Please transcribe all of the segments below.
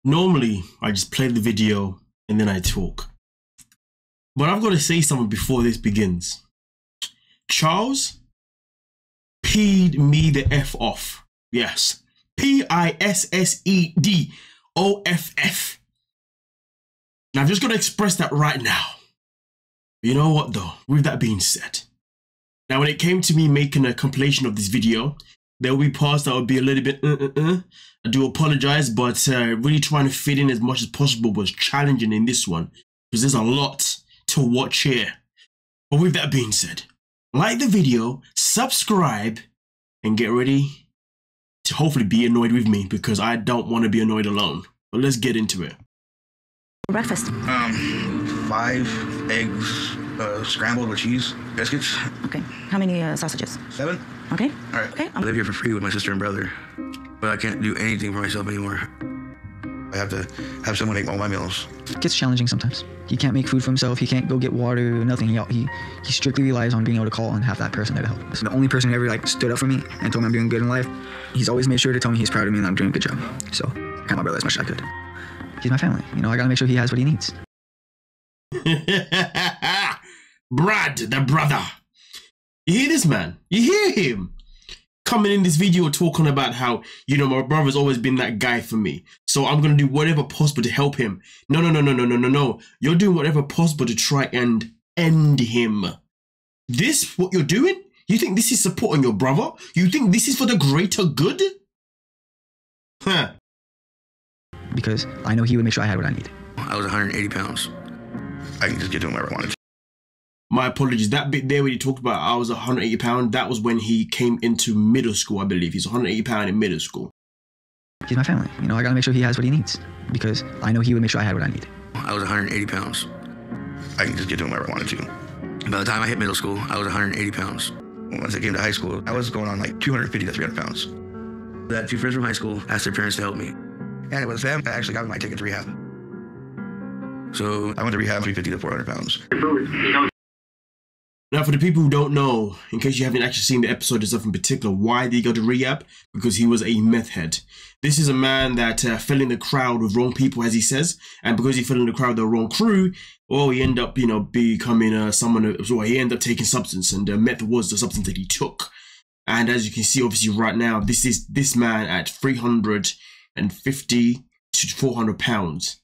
Normally, I just play the video and then I talk. But I've got to say something before this begins. Charles peed me the F off. Yes. PISSEDOFF. And I've just got to express that right now. You know what though? With that being said, now when it came to me making a compilation of this video, there will be parts that would be a little bit I do apologize, but really trying to fit in as much as possible was challenging in this one because there's a lot to watch here. But with that being said, like the video, subscribe, and get ready to hopefully be annoyed with me because I don't want to be annoyed alone. But let's get into it. Breakfast. 5 eggs, scrambled with cheese, biscuits. Okay. How many sausages? 7. Okay. All right. Okay. I live here for free with my sister and brother, but I can't do anything for myself anymore. I have to have someone make all my meals. It gets challenging sometimes. He can't make food for himself. He can't go get water, nothing. He strictly relies on being able to call and have that person there to help. So the only person who ever stood up for me and told me I'm doing good in life, he's always made sure to tell me he's proud of me and I'm doing a good job. So I got my brother as much as I could. He's my family. You know, I gotta make sure he has what he needs. Brad, the brother. You hear this, man? You hear him? Coming in this video talking about how, you know, my brother's always been that guy for me. So I'm going to do whatever possible to help him. No. You're doing whatever possible to try and end him. This, what you're doing? You think this is supporting your brother? You think this is for the greater good? Huh. Because I know he would make sure I had what I needed. I was 180 pounds. I can just get doing whatever I wanted to. My apologies. That bit there when he talked about I was 180 pounds, that was when he came into middle school, I believe. He's 180 pounds in middle school. He's my family. You know, I gotta make sure he has what he needs. Because I know he would make sure I had what I needed. I was 180 pounds. I can just get doing whatever I wanted to. By the time I hit middle school, I was 180 pounds. Once I came to high school, I was going on like 250 to 300 pounds. I had 2 friends from high school asked their parents to help me. And it was them that actually got me my ticket to rehab. So I went to rehab 350 to 400 pounds. Now, for the people who don't know, in case you haven't actually seen the episode itself in particular, why did he go to rehab? Because he was a meth head. This is a man that fell in the crowd with wrong people, as he says. And because he fell in the crowd with the wrong crew, well, he ended up, you know, becoming someone, well, he ended up taking substance, and meth was the substance that he took. And as you can see, obviously, right now, this is this man at 350 to 400 pounds.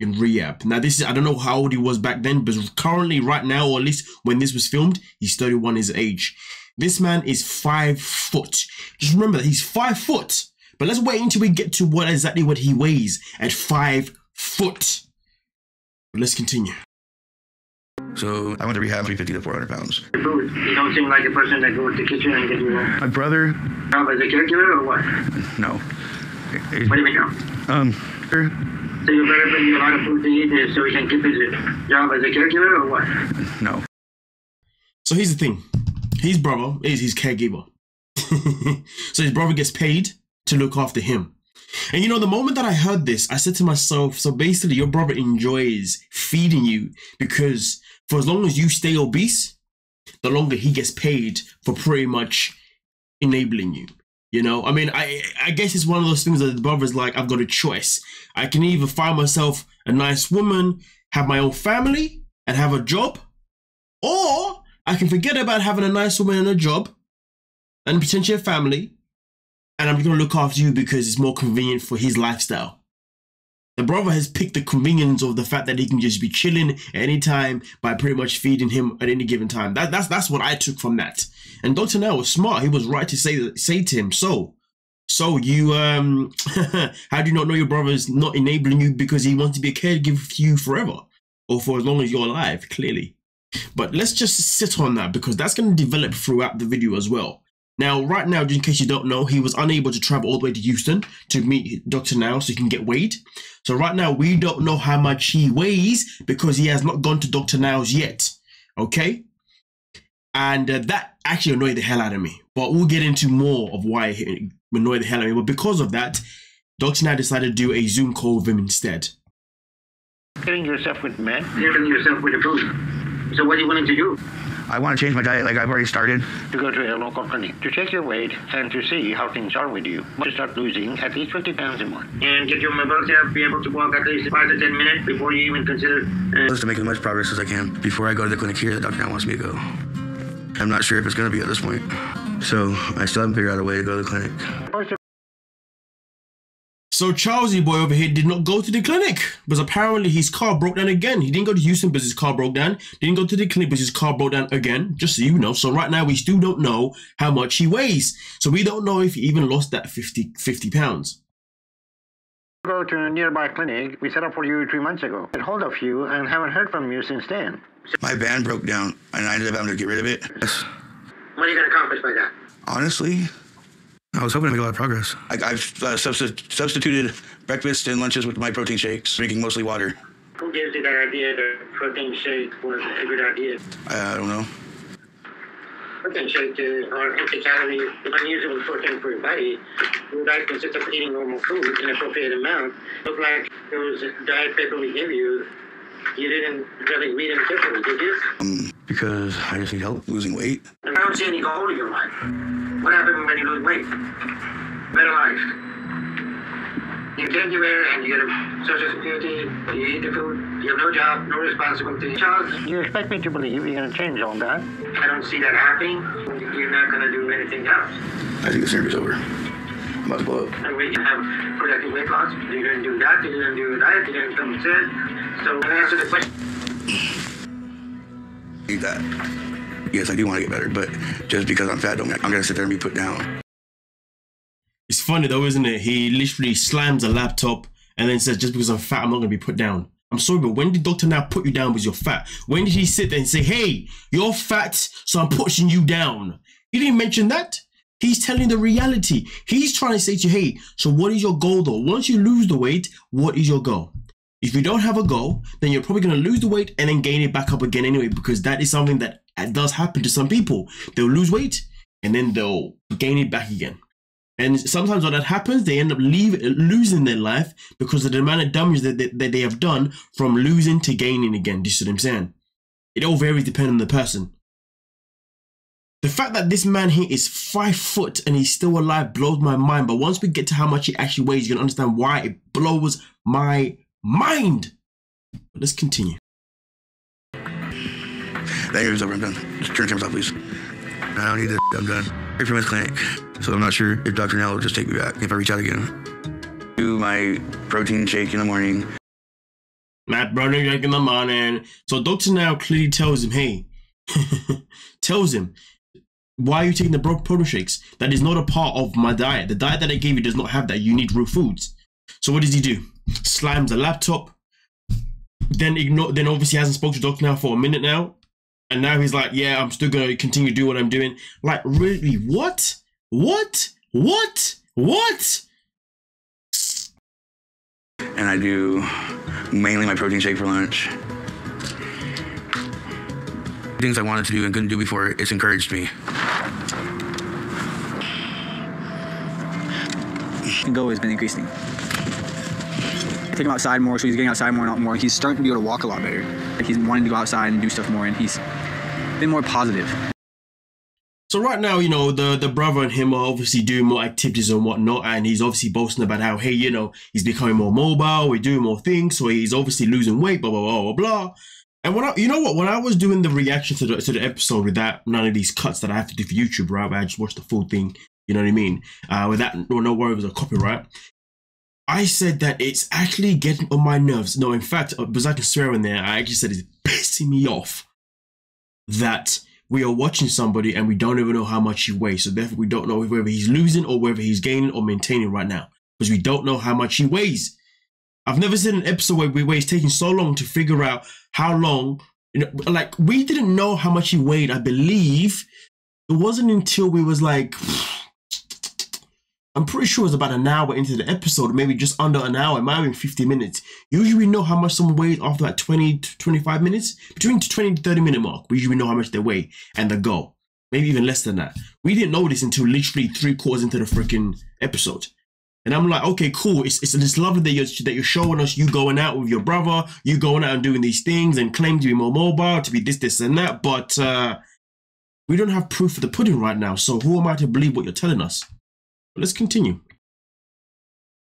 In rehab. Now this is, I don't know how old he was back then, but currently right now, or at least when this was filmed, he's 31 his age. This man is 5 foot. Just remember that he's 5 foot. But let's wait until we get to what he weighs at 5 foot. But let's continue. So I went to rehab 350 to 400 pounds. You don't seem like a person that goes to the kitchen and get you my brother. Job as a caregiver or what? No. What do you mean no? So your brother brings you a lot of food to eat so he can keep his job as a caregiver or what? No. So here's the thing. His brother is his caregiver. So his brother gets paid to look after him. And you know, the moment that I heard this, I said to myself, so basically your brother enjoys feeding you because for as long as you stay obese, the longer he gets paid for pretty much enabling you. You know, I mean, I guess it's one of those things that the brother's like, I've got a choice. I can either find myself a nice woman, have my own family, and have a job, or I can forget about having a nice woman and a job, and potentially a family, and I'm going to look after you because it's more convenient for his lifestyle. The brother has picked the convenience of the fact that he can just be chilling at any time by pretty much feeding him at any given time. That's what I took from that. And Dr. Nell was smart. He was right to say to him, so you, how do you not know your brother is not enabling you because he wants to be a caregiver for you forever or for as long as you're alive, clearly. But let's just sit on that because that's going to develop throughout the video as well. Now, right now, just in case you don't know, he was unable to travel all the way to Houston to meet Dr. Now so he can get weighed. So right now, we don't know how much he weighs because he has not gone to Dr. Now's yet. Okay? And that actually annoyed the hell out of me. But we'll get into more of why it annoyed the hell out of me. But because of that, Dr. Now decided to do a Zoom call with him instead. Killing yourself with men, killing yourself with the food. So what are you willing to do? I want to change my diet. Like, I've already started. To go to a local clinic to check your weight and to see how things are with you. To start losing at least 50 pounds or more. And get your mobility up, be able to walk at least 5 to 10 minutes before you even consider... Just to make as much progress as I can before I go to the clinic here that Dr. now wants me to go. I'm not sure if it's going to be at this point. So I still haven't figured out a way to go to the clinic. So Charlesy boy over here did not go to the clinic because apparently his car broke down again. He didn't go to Houston because his car broke down. Didn't go to the clinic because his car broke down again, just so you know. So right now we still don't know how much he weighs. So we don't know if he even lost that 50 pounds. Go to a nearby clinic we set up for you 3 months ago. Get hold of you and haven't heard from you since then. My van broke down and I ended up having to get rid of it. Yes. What are you going to accomplish by that? Honestly, I was hoping to make a lot of progress. I've substituted breakfast and lunches with my protein shakes, drinking mostly water. Who gives you that idea that protein shake was a good idea? I don't know. Protein shakes are empty-calorie, unusable protein for your body. Your diet consists of eating normal food in appropriate amount. Look like those diet paper we gave you, you didn't really read them carefully, did you? Because I just need help losing weight. And I don't see any goal in your life. What happened when you lose weight? Better life. You take your wear and you get a social security, you eat the food, you have no job, no responsibility. Charles, You expect me to believe you're going to change all that? I don't see that happening. You're not going to do anything else. I think this interview's over. I'm about to blow up. And we can have productive weight loss. You didn't do that, you didn't do a diet, you didn't come and sit. So answer the question. Need that. Yes, I do want to get better, but just because I'm fat, don't mean I'm going to sit there and be put down. It's funny though, isn't it? He literally slams a laptop and then says, just because I'm fat, I'm not going to be put down. I'm sorry, but when did Dr. Now put you down because you're fat? When did he sit there and say, hey, you're fat, so I'm pushing you down? He didn't mention that. He's telling the reality. He's trying to say to you, hey, so what is your goal though? Once you lose the weight, what is your goal? If you don't have a goal, then you're probably going to lose the weight and then gain it back up again anyway, because that is something that does happen to some people. They'll lose weight and then they'll gain it back again. And sometimes when that happens, they end up losing their life because of the amount of damage that they have done from losing to gaining again. Do you see what I'm saying? It all varies depending on the person. The fact that this man here is 5 foot and he's still alive blows my mind. But once we get to how much he actually weighs, you're going to understand why it blows my mind. But let's continue. That interview's over. I'm done. Just turn the cameras off, please. I don't need this. I'm done. Here from his clinic. So I'm not sure if Dr. Nell will just take me back if I reach out again. Do my protein shake in the morning. Matt protein shake in the morning. So Dr. Nell clearly tells him, hey, tells him, why are you taking the protein shakes? That is not a part of my diet. The diet that I gave you does not have that. You need real foods. So what does he do? Slams the laptop. Then obviously hasn't spoken to Dr. Nell for a minute now. And now he's like, yeah, I'm still going to continue to do what I'm doing. Like, really? What? What? What? What? And I do mainly my protein shake for lunch. Things I wanted to do and couldn't do before, it's encouraged me. And go has been increasing. Take him outside more, so he's getting outside more and out more. He's starting to be able to walk a lot better. Like he's wanting to go outside and do stuff more, and he's been more positive. So right now, you know, the brother and him are obviously doing more activities and whatnot, and he's obviously boasting about how, hey, you know, he's becoming more mobile, we're doing more things, so he's obviously losing weight, blah, blah, blah, blah, blah. And you know what, when I was doing the reaction to the episode without none of these cuts that I have to do for YouTube, right, where I just watched the full thing, you know what I mean, without no worries or copyright, I said that it's actually getting on my nerves. No, in fact, because I can swear in there, I actually said it's pissing me off that we are watching somebody and we don't even know how much he weighs. So therefore, we don't know whether he's losing or whether he's gaining or maintaining right now, because we don't know how much he weighs. I've never seen an episode where it's taking so long to figure out how long, you know, like we didn't know how much he weighed. I believe it wasn't until we was like, I'm pretty sure it was about an hour into the episode, maybe just under an hour. It might have been 50 minutes. Usually we know how much someone weighs after like 20 to 25 minutes. Between 20 to 30 minute mark, we usually know how much they weigh and the go. Maybe even less than that. We didn't know this until literally 3/4 into the freaking episode. And I'm like, okay, cool. It's lovely that you're showing us you going out with your brother, you going out and doing these things and claim to be more mobile, to be this, and that. But we don't have proof of the pudding right now, so who am I to believe what you're telling us? But let's continue.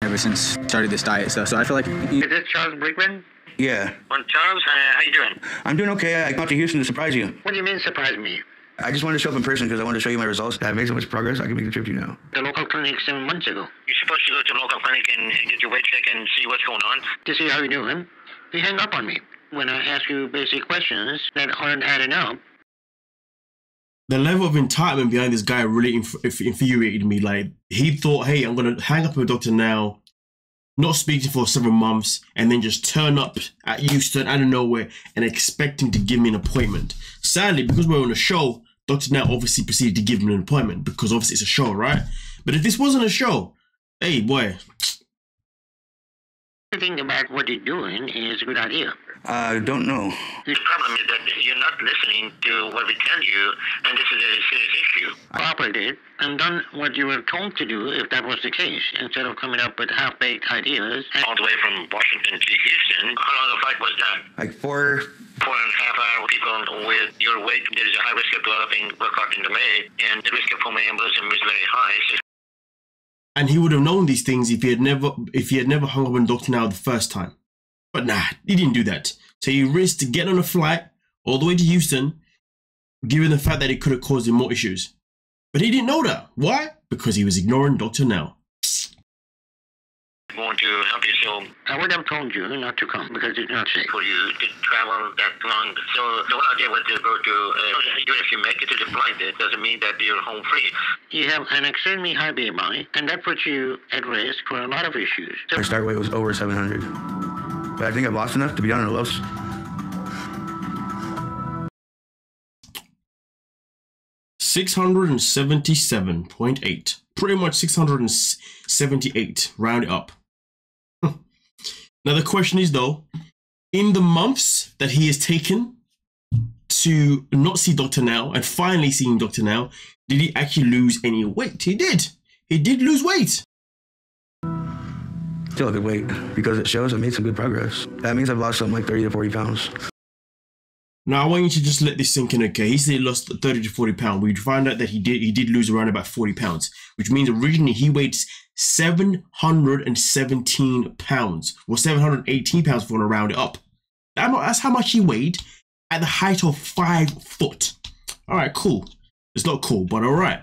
Ever since I started this diet stuff, so I feel like Is this Charles Brickman? Yeah. Well, Charles, how you doing? I'm doing okay. I got to Houston to surprise you. What do you mean surprise me? I just wanted to show up in person because I wanted to show you my results. I've made so much progress, I can make the trip to you now. The local clinic 7 months ago. You're supposed to go to the local clinic and get your weight check and see what's going on. To see how you're doing. You hang up on me when I ask you basic questions that aren't adding up. The level of entitlement behind this guy really infuriated me. Like, he thought, hey, I'm going to hang up with Dr. Now, not speak to him for several months, and then just turn up at Houston out of nowhere and expect him to give me an appointment. Sadly, because we're on a show, Dr. Now obviously proceeded to give him an appointment because obviously it's a show, right? But if this wasn't a show, hey, boy. The thing about what you're doing is a good idea. I don't know. The problem is that you're not listening to what we tell you, and this is a serious issue. Cooperated and done what you were told to do if that was the case, instead of coming up with half-baked ideas. All the way from Washington to Houston. How long a flight was that? Like 4.5 4.5 hour people with your weight, there is a high risk of developing blood in the leg, and the risk of pulmonary embolism is very high. So And he would have known these things if he had never hung up on Dr. Now the first time. But nah, he didn't do that. So he risked getting on a flight all the way to Houston, given the fact that it could have caused him more issues. But he didn't know that. Why? Because he was ignoring Dr. Now. Want to help you, so I would have told you not to come because it's not safe for you to travel that long. So the whole idea was to go to, even if you make it to the flight, it doesn't mean that you're home free. You have an extremely high BMI, and that puts you at risk for a lot of issues. So My start weight was over 700. But I think I've lost enough to be on the lows. $677.8. Pretty much 678, round it up. Now the question is though, in the months that he has taken to not see Dr. Now and finally seeing Dr. Now, did he actually lose any weight? He did. He did lose weight. Still a good weight because it shows I made some good progress. That means I've lost something like 30 to 40 pounds. Now I want you to just let this sink in, okay? He said he lost 30 to 40 pounds. We find out that he did lose around about 40 pounds, which means originally he weighed 717 pounds, or 718 pounds if you want to round it up. That's how much he weighed at the height of 5 foot. All right, cool. It's not cool, but all right.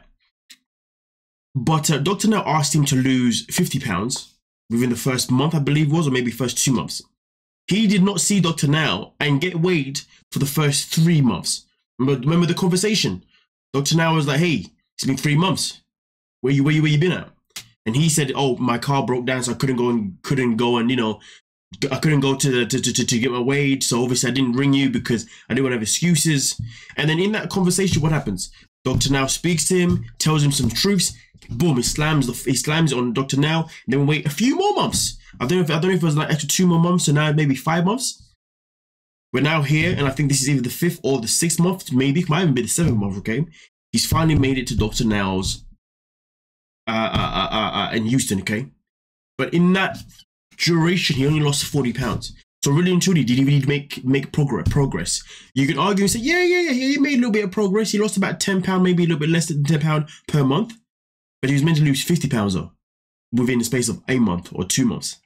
But Dr. Now asked him to lose 50 pounds within the first month, I believe it was, or maybe first 2 months. He did not see Dr. Now and get weighed for the first 3 months. Remember the conversation? Dr. Now was like, hey, it's been 3 months. Where you been at? And he said, oh, my car broke down, so I couldn't go and you know, I couldn't go to get my weighed. So obviously I didn't ring you because I didn't want to have excuses. And then in that conversation, what happens? Dr. Now speaks to him, tells him some truths. Boom, he slams it on Dr. Now. And then wait a few more months. I don't know if it was like extra 2 more months, so now maybe 5 months. We're now here, and I think this is either the 5th or the 6th month, maybe. It might even be the 7th month, okay? He's finally made it to Dr. Now's in Houston, okay? But in that duration, he only lost 40 pounds. So really and truly, did he really make progress? You can argue and say, yeah, he made a little bit of progress. He lost about 10 pounds, maybe a little bit less than 10 pounds per month. But he was meant to lose 50 pounds, though, within the space of a month or 2 months.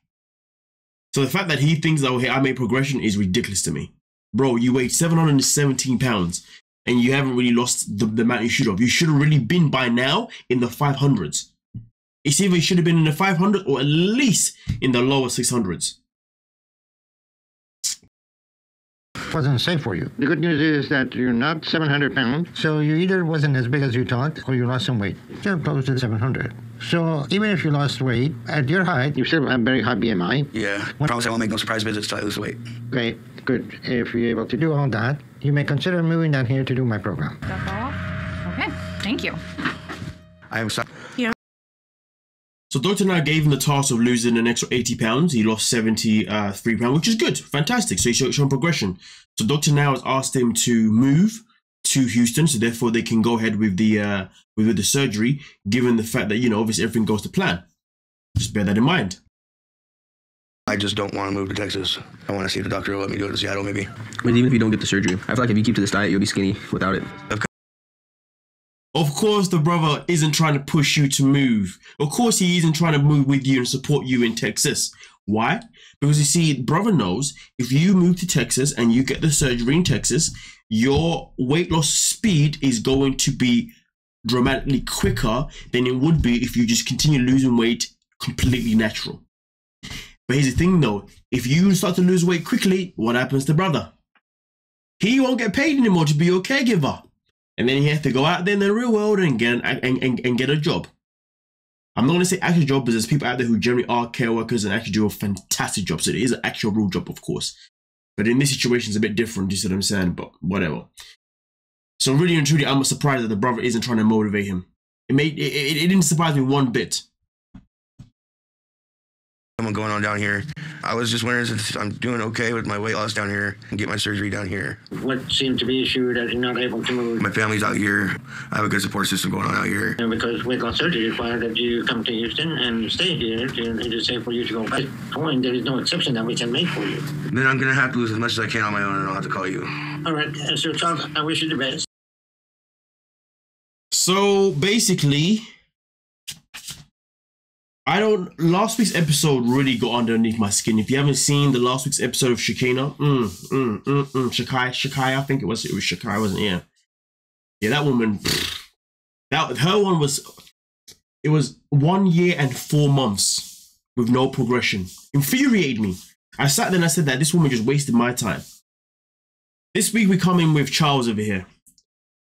So the fact that he thinks that, oh, hey, I made progression is ridiculous to me. Bro, you weighed 717 pounds and you haven't really lost the amount you should have. You should have really been by now in the 500s. It's either you should have been in the 500 or at least in the lower 600s. Wasn't safe for you. The good news is that you're not 700 pounds, so you either wasn't as big as you thought or you lost some weight. You're close to 700. So even if you lost weight, at your height, you still have very high BMI. Yeah, I promise I won't make no surprise visits till I lose weight. Okay, good. If you're able to do all that, you may consider moving down here to do my program. That's all? Okay, thank you. I am sorry. So Dr. Now gave him the task of losing an extra 80 pounds. He lost 73 pounds, which is good. Fantastic. So he's shown progression. So Dr. Now has asked him to move to Houston, so therefore they can go ahead with the surgery, given the fact that, you know, obviously everything goes to plan. Just bear that in mind. I just don't want to move to Texas. I want to see if the doctor will let me go to Seattle, maybe. But even if you don't get the surgery, I feel like if you keep to this diet, you'll be skinny without it. Of course, the brother isn't trying to push you to move. Of course, he isn't trying to move with you and support you in Texas. Why? Because you see, brother knows if you move to Texas and you get the surgery in Texas, your weight loss speed is going to be dramatically quicker than it would be if you just continue losing weight completely natural. But here's the thing though, if you start to lose weight quickly, what happens to brother? He won't get paid anymore to be your caregiver. And then he has to go out there in the real world and get a job. I'm not going to say actual job, because there's people out there who generally are care workers and actually do a fantastic job. So it is an actual real job, of course. But in this situation, it's a bit different, you see what I'm saying? But whatever. So really and truly, I'm surprised that the brother isn't trying to motivate him. It didn't surprise me one bit. I'm going on down here. I was just wondering since I'm doing okay with my weight loss down here and get my surgery down here. What seemed to be issue that you're not able to move? My family's out here. I have a good support system going on out here. And because weight loss surgery requires that you come to Houston and stay here, it is safe for you to go back. Point, there is no exception that we can make for you. Then I'm going to have to lose as much as I can on my own and I'll have to call you. All right, so Charles, I wish you the best. So basically, last week's episode really got underneath my skin. If you haven't seen the last week's episode of Shekinah, Shakai, I think it was Shakai, wasn't it? Yeah. Yeah, that woman, her one was, it was 1 year and 4 months with no progression. Infuriated me. I sat there and I said that this woman just wasted my time. This week we come in with Charles over here.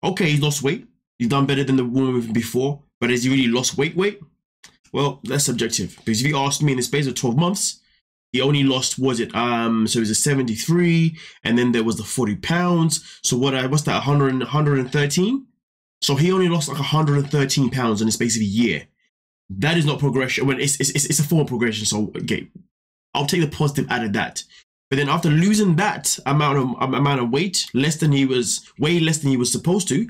Okay, he's lost weight. He's done better than the woman with him before, but has he really lost weight? Well, that's subjective, because if you asked me in the space of 12 months, he only lost, so it was a 73, and then there was the 40 pounds. So what's that, 113? So he only lost like 113 pounds in the space of a year. That is not progression. Well, it's a form of progression, so okay, I'll take the positive out of that. But then after losing that amount of weight, way less than he was supposed to,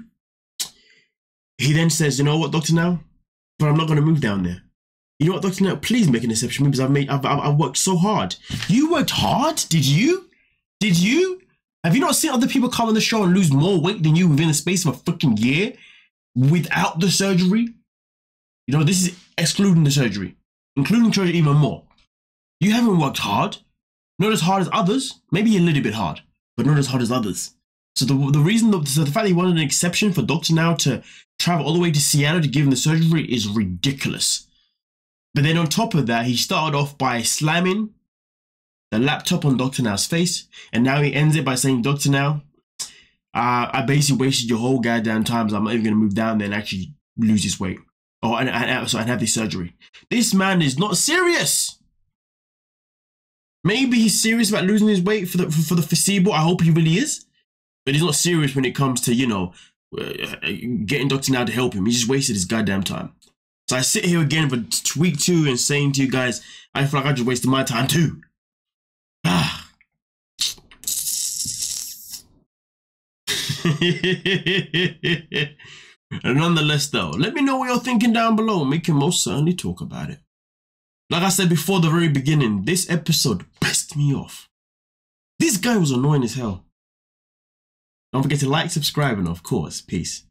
he then says, you know what, Dr. Now, but I'm not going to move down there. You know what, Dr. Now, please make an exception because I've worked so hard. You worked hard? Did you? Have you not seen other people come on the show and lose more weight than you within the space of a freaking year without the surgery? You know, this is excluding the surgery, including surgery even more. You haven't worked hard. Not as hard as others. Maybe a little bit hard, but not as hard as others. So the fact that he wanted an exception for Dr. Now to travel all the way to Seattle to give him the surgery is ridiculous. But then on top of that, he started off by slamming the laptop on Dr. Now's face, and now he ends it by saying, Dr. Now, I basically wasted your whole goddamn time, so I'm not even going to move down there and actually lose this weight. And have this surgery. This man is not serious. Maybe he's serious about losing his weight for the foreseeable. I hope he really is. But he's not serious when it comes to, you know, getting Dr. Now to help him. He just wasted his goddamn time. So I sit here again for week 2 and saying to you guys, I feel like I just wasted my time too. And nonetheless though, let me know what you're thinking down below. We can most certainly talk about it. Like I said before the very beginning, this episode pissed me off. This guy was annoying as hell. Don't forget to like, subscribe, and of course, peace.